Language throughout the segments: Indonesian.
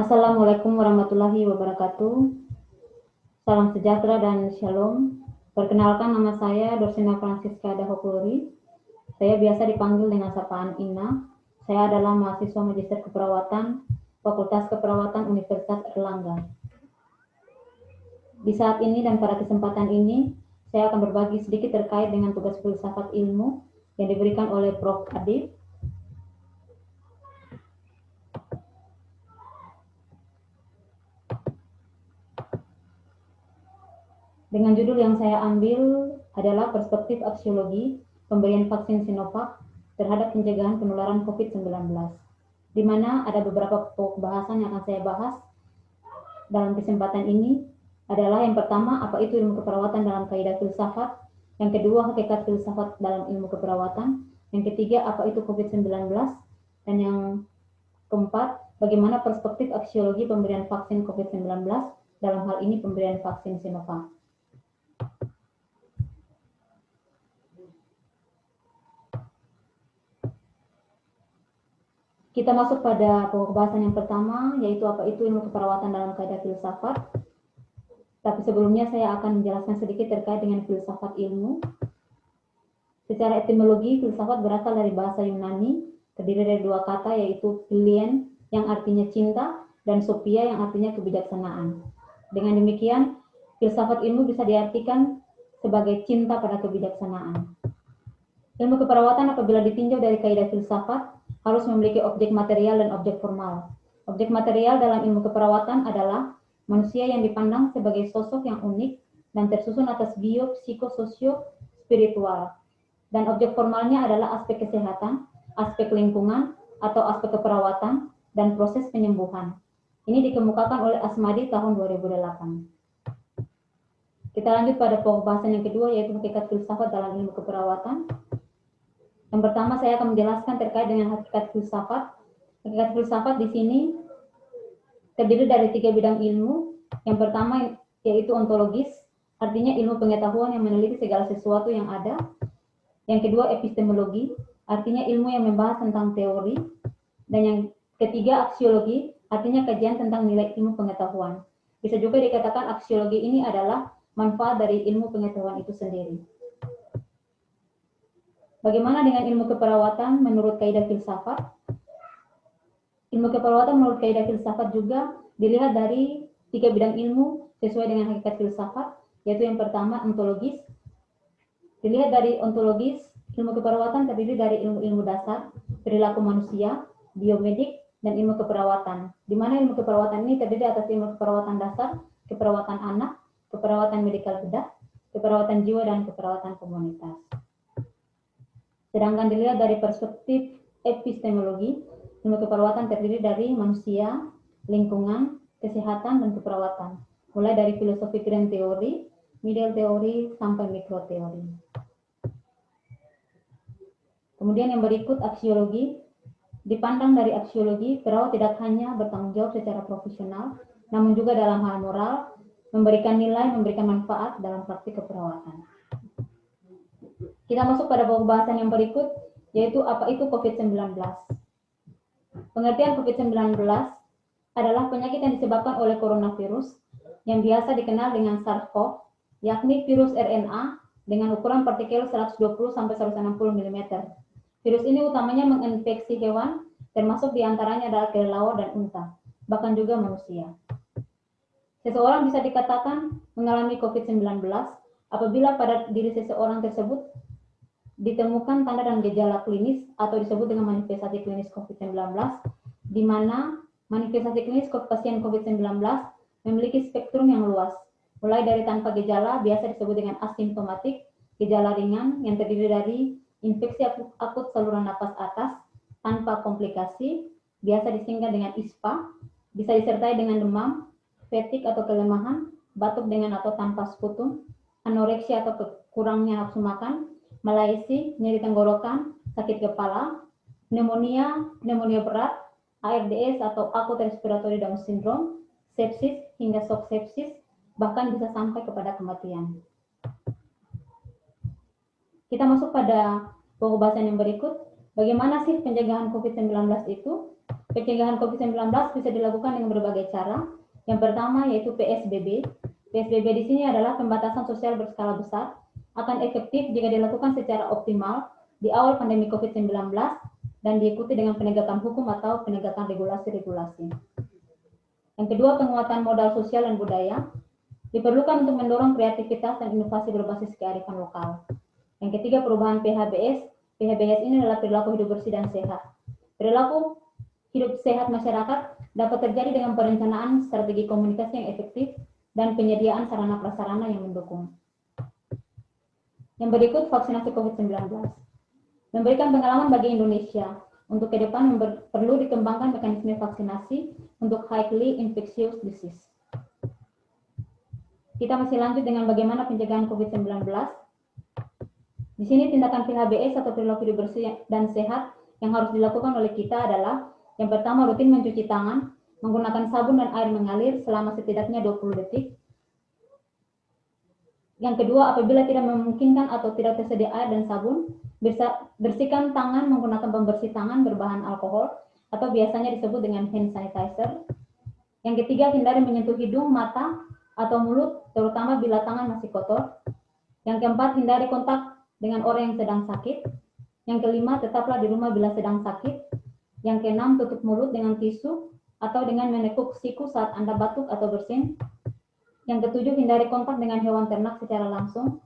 Assalamualaikum warahmatullahi wabarakatuh. Salam sejahtera dan shalom. Perkenalkan, nama saya Dorsina Francisca Dahopuri. Saya biasa dipanggil dengan sapaan Ina. Saya adalah mahasiswa Magister Keperawatan Fakultas Keperawatan Universitas Erlangga. Di saat ini dan pada kesempatan ini, saya akan berbagi sedikit terkait dengan tugas filsafat ilmu yang diberikan oleh Prof. Adib. Dengan judul yang saya ambil adalah perspektif aksiologi pemberian vaksin Sinovac terhadap pencegahan penularan COVID-19, di mana ada beberapa pokok bahasan yang akan saya bahas dalam kesempatan ini adalah yang pertama, apa itu ilmu keperawatan dalam kaidah filsafat, yang kedua, hakikat filsafat dalam ilmu keperawatan, yang ketiga, apa itu COVID-19, dan yang keempat, bagaimana perspektif aksiologi pemberian vaksin COVID-19, dalam hal ini pemberian vaksin Sinovac. Kita masuk pada pokok bahasan yang pertama, yaitu apa itu ilmu keperawatan dalam kaidah filsafat. Tapi sebelumnya saya akan menjelaskan sedikit terkait dengan filsafat ilmu. Secara etimologi, filsafat berasal dari bahasa Yunani, terdiri dari dua kata, yaitu philien yang artinya cinta dan sophia yang artinya kebijaksanaan. Dengan demikian, filsafat ilmu bisa diartikan sebagai cinta pada kebijaksanaan. Ilmu keperawatan apabila ditinjau dari kaidah filsafat harus memiliki objek material dan objek formal. Objek material dalam ilmu keperawatan adalah manusia yang dipandang sebagai sosok yang unik dan tersusun atas bio, psiko, sosio, spiritual. Dan objek formalnya adalah aspek kesehatan, aspek lingkungan, atau aspek keperawatan, dan proses penyembuhan. Ini dikemukakan oleh Asmadi tahun 2008. Kita lanjut pada pokok bahasan yang kedua, yaitu hakikat filsafat dalam ilmu keperawatan. Yang pertama, saya akan menjelaskan terkait dengan hakikat filsafat. Hakikat filsafat di sini terdiri dari 3 bidang ilmu. Yang pertama yaitu ontologis, artinya ilmu pengetahuan yang meneliti segala sesuatu yang ada. Yang kedua, epistemologi, artinya ilmu yang membahas tentang teori. Dan yang ketiga, aksiologi, artinya kajian tentang nilai ilmu pengetahuan. Bisa juga dikatakan aksiologi ini adalah manfaat dari ilmu pengetahuan itu sendiri. Bagaimana dengan ilmu keperawatan menurut kaidah filsafat? Ilmu keperawatan menurut kaidah filsafat juga dilihat dari 3 bidang ilmu sesuai dengan hakikat filsafat, yaitu yang pertama, ontologis. Dilihat dari ontologis, ilmu keperawatan terdiri dari ilmu-ilmu dasar, perilaku manusia, biomedik, dan ilmu keperawatan. Di mana ilmu keperawatan ini terdiri atas ilmu keperawatan dasar, keperawatan anak, keperawatan medikal bedah, keperawatan jiwa, dan keperawatan komunitas. Sedangkan dilihat dari perspektif epistemologi, ilmu keperawatan terdiri dari manusia, lingkungan, kesehatan, dan keperawatan. Mulai dari filosofi grand teori, middle teori, sampai mikro teori. Kemudian yang berikut aksiologi. Dipandang dari aksiologi, perawat tidak hanya bertanggung jawab secara profesional, namun juga dalam hal moral, memberikan nilai, memberikan manfaat dalam praktik keperawatan. Kita masuk pada pembahasan yang berikut, yaitu apa itu COVID-19. Pengertian COVID-19 adalah penyakit yang disebabkan oleh coronavirus yang biasa dikenal dengan SARS-CoV, yakni virus RNA dengan ukuran partikel 120-160 mm. Virus ini utamanya menginfeksi hewan, termasuk diantaranya adalah kelelawar dan unta, bahkan juga manusia. Seseorang bisa dikatakan mengalami COVID-19 apabila pada diri seseorang tersebut ditemukan tanda dan gejala klinis atau disebut dengan manifestasi klinis COVID-19, di mana manifestasi klinis pasien COVID-19 memiliki spektrum yang luas, mulai dari tanpa gejala, biasa disebut dengan asimptomatik, gejala ringan yang terdiri dari infeksi akut saluran napas atas tanpa komplikasi, biasa disingkat dengan ISPA, bisa disertai dengan demam, fatigue atau kelemahan, batuk dengan atau tanpa sputum, anoreksia atau kurangnya nafsu makan, malaise, nyeri tenggorokan, sakit kepala, pneumonia berat, ARDS atau akut respiratory Down syndrome, sepsis hingga shock sepsis, bahkan bisa sampai kepada kematian. Kita masuk pada pembahasan yang berikut. Bagaimana sih pencegahan COVID-19 itu? Pencegahan COVID-19 bisa dilakukan dengan berbagai cara. Yang pertama yaitu PSBB. PSBB di sini adalah pembatasan sosial berskala besar, akan efektif jika dilakukan secara optimal di awal pandemi COVID-19 dan diikuti dengan penegakan hukum atau penegakan regulasi-regulasi. Yang kedua, penguatan modal sosial dan budaya. Diperlukan untuk mendorong kreativitas dan inovasi berbasis kearifan lokal. Yang ketiga, perubahan PHBS. PHBS ini adalah perilaku hidup bersih dan sehat. Perilaku hidup sehat masyarakat dapat terjadi dengan perencanaan strategi komunikasi yang efektif dan penyediaan sarana prasarana yang mendukung. Yang berikut, vaksinasi COVID-19. Memberikan pengalaman bagi Indonesia. Untuk ke depan perlu dikembangkan mekanisme vaksinasi untuk highly infectious disease. Kita masih lanjut dengan bagaimana pencegahan COVID-19. Di sini tindakan PHBS atau perilaku hidup bersih dan sehat yang harus dilakukan oleh kita adalah yang pertama, rutin mencuci tangan, menggunakan sabun dan air mengalir selama setidaknya 20 detik. Yang kedua, apabila tidak memungkinkan atau tidak tersedia air dan sabun, bersihkan tangan menggunakan pembersih tangan berbahan alkohol atau biasanya disebut dengan hand sanitizer. Yang ketiga, hindari menyentuh hidung, mata, atau mulut, terutama bila tangan masih kotor. Yang keempat, hindari kontak dengan orang yang sedang sakit. Yang kelima, tetaplah di rumah bila sedang sakit. Yang keenam, tutup mulut dengan tisu atau dengan menekuk siku saat Anda batuk atau bersin. Yang ketujuh, hindari kontak dengan hewan ternak secara langsung.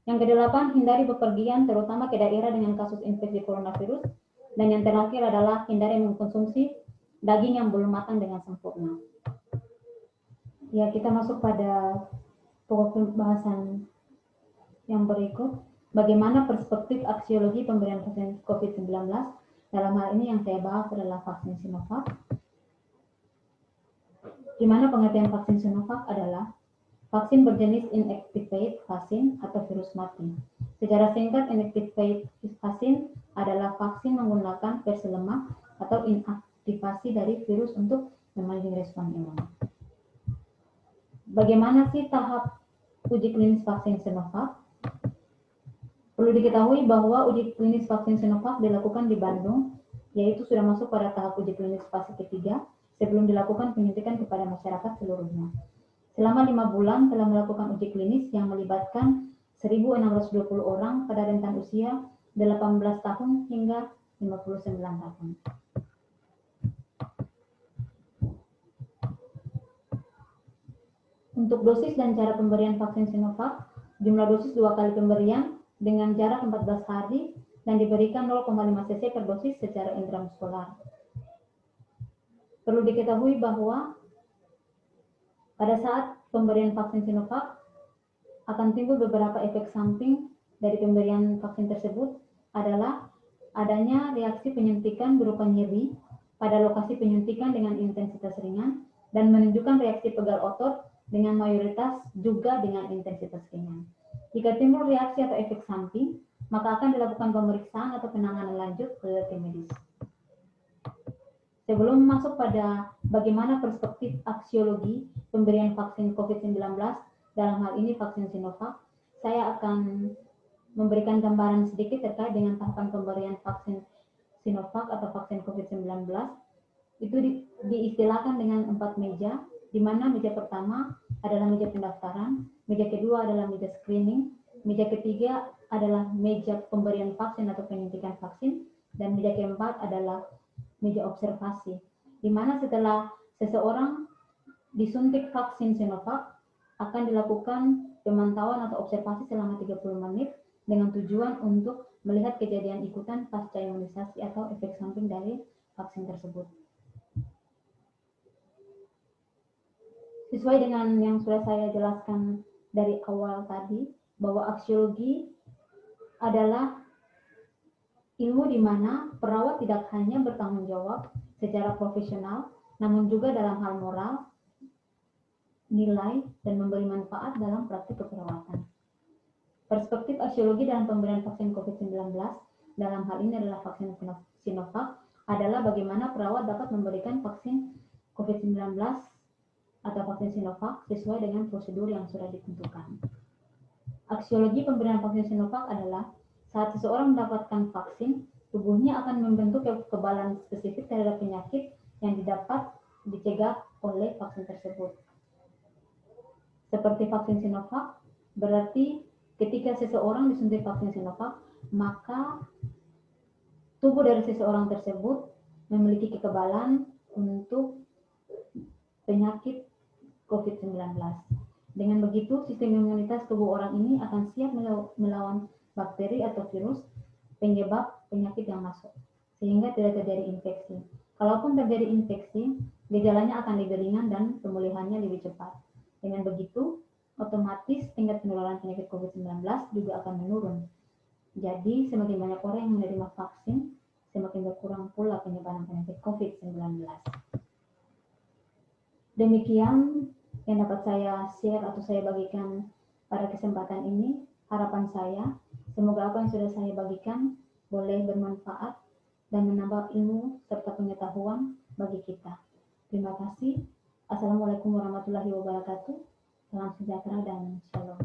Yang kedelapan, hindari bepergian terutama ke daerah dengan kasus infeksi coronavirus. Dan yang terakhir adalah hindari mengkonsumsi daging yang belum matang dengan sempurna. Ya, kita masuk pada pokok pembahasan yang berikut. Bagaimana perspektif aksiologi pemberian vaksin COVID-19? Dalam hal ini yang saya bahas adalah vaksin Sinovac. Di mana pengertian vaksin Sinovac adalah vaksin berjenis inactivated vaksin atau virus mati. Secara singkat, inactivated vaksin adalah vaksin menggunakan versi lemah atau inaktivasi dari virus untuk memancing respon imun. Bagaimana sih tahap uji klinis vaksin Sinovac? Perlu diketahui bahwa uji klinis vaksin Sinovac dilakukan di Bandung, yaitu sudah masuk pada tahap uji klinis fase ketiga sebelum dilakukan penyuntikan kepada masyarakat seluruhnya. Selama 5 bulan telah melakukan uji klinis yang melibatkan 1.620 orang pada rentan usia 18 tahun hingga 59 tahun. Untuk dosis dan cara pemberian vaksin Sinovac, jumlah dosis 2 kali pemberian dengan jarak 14 hari dan diberikan 0,5 cc per dosis secara intramuskular. Perlu diketahui bahwa pada saat pemberian vaksin Sinovac akan timbul beberapa efek samping dari pemberian vaksin tersebut adalah adanya reaksi penyuntikan berupa nyeri pada lokasi penyuntikan dengan intensitas ringan dan menunjukkan reaksi pegal otot dengan mayoritas juga dengan intensitas ringan. Jika timbul reaksi atau efek samping, maka akan dilakukan pemeriksaan atau penanganan lanjut ke tim medis. Sebelum masuk pada bagaimana perspektif aksiologi pemberian vaksin COVID-19, dalam hal ini vaksin Sinovac, saya akan memberikan gambaran sedikit terkait dengan tahapan pemberian vaksin Sinovac atau vaksin COVID-19. Itu diistilahkan dengan 4 meja, di mana meja pertama adalah meja pendaftaran, meja kedua adalah meja screening, meja ketiga adalah meja pemberian vaksin atau penyuntikan vaksin, dan meja keempat adalah meja observasi, di mana setelah seseorang disuntik vaksin Sinovac akan dilakukan pemantauan atau observasi selama 30 menit dengan tujuan untuk melihat kejadian ikutan pasca imunisasi atau efek samping dari vaksin tersebut. Sesuai dengan yang sudah saya jelaskan dari awal tadi, bahwa aksiologi adalah ilmu di mana perawat tidak hanya bertanggung jawab secara profesional, namun juga dalam hal moral, nilai, dan memberi manfaat dalam praktik keperawatan. Perspektif aksiologi dalam pemberian vaksin COVID-19, dalam hal ini adalah vaksin Sinovac, adalah bagaimana perawat dapat memberikan vaksin COVID-19 atau vaksin Sinovac sesuai dengan prosedur yang sudah ditentukan. Aksiologi pemberian vaksin Sinovac adalah saat seseorang mendapatkan vaksin, tubuhnya akan membentuk kekebalan spesifik terhadap penyakit yang didapat dicegah oleh vaksin tersebut. Seperti vaksin Sinovac, berarti ketika seseorang disuntik vaksin Sinovac, maka tubuh dari seseorang tersebut memiliki kekebalan untuk penyakit COVID-19. Dengan begitu, sistem imunitas tubuh orang ini akan siap melawan bakteri atau virus penyebab penyakit yang masuk, sehingga tidak terjadi infeksi. Kalaupun terjadi infeksi, gejalanya akan lebih ringan dan pemulihannya lebih cepat. Dengan begitu, otomatis tingkat penularan penyakit COVID-19 juga akan menurun. Jadi, semakin banyak orang yang menerima vaksin, semakin berkurang pula penyebaran penyakit COVID-19. Demikian yang dapat saya share atau saya bagikan pada kesempatan ini. Harapan saya, semoga apa yang sudah saya bagikan boleh bermanfaat dan menambah ilmu serta pengetahuan bagi kita. Terima kasih. Assalamualaikum warahmatullahi wabarakatuh. Salam sejahtera dan shalom.